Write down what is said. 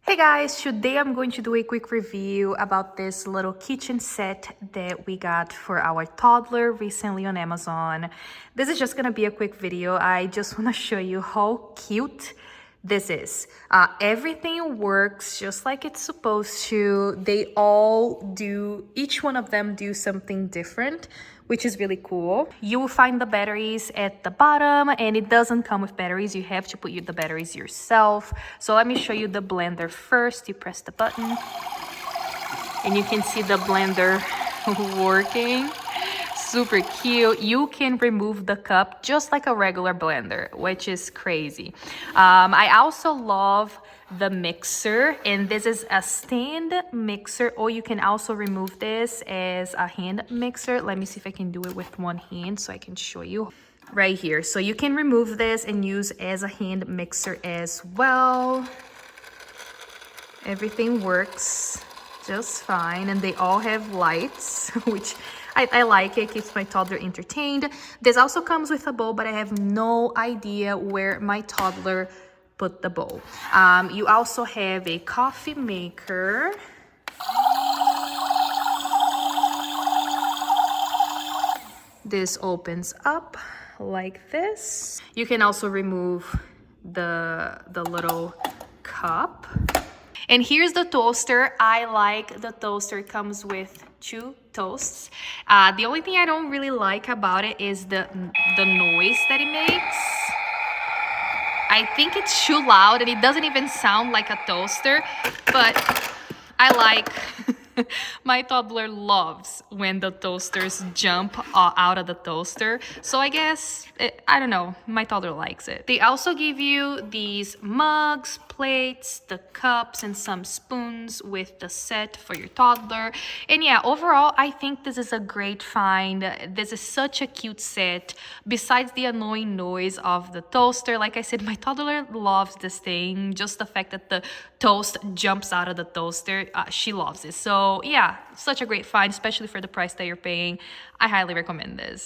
Hey guys, today I'm going to do a quick review about this little kitchen set that we got for our toddler recently on Amazon. This is just gonna be a quick video. I just wanna show you how cute this is. Everything works just like it's supposed to. They all do, each one of them do something different, which is really cool. You will find the batteries at the bottom, and it doesn't come with batteries. You have to put the batteries yourself. So let me show you the blender first. You press the button and you can see the blender working. Super cute. You can remove the cup just like a regular blender, which is crazy. I also love the mixer, and this is a stand mixer, or you can also remove this as a hand mixer. Let me see if I can do it with one hand so I can show you right here. So you can remove this and use as a hand mixer as well. Everything works just fine, and they all have lights, which I like. It keeps my toddler entertained. This also comes with a bowl, but I have no idea where my toddler put the bowl. You also have a coffee maker. This opens up like this. You can also remove the little cup. And here's the toaster. I like the toaster. It comes with 2 toasts. The only thing I don't really like about it is the noise that it makes. I think it's too loud and it doesn't even sound like a toaster, but I like my toddler loves when the toasters jump out of the toaster. So I guess, I don't know, my toddler likes it. They also give you these mugs, plates, the cups, and some spoons with the set for your toddler. And yeah, overall, I think this is a great find. This is such a cute set. Besides the annoying noise of the toaster, like I said, my toddler loves this thing. Just the fact that the toast jumps out of the toaster, she loves it. So yeah, such a great find, especially for the price that you're paying. I highly recommend this.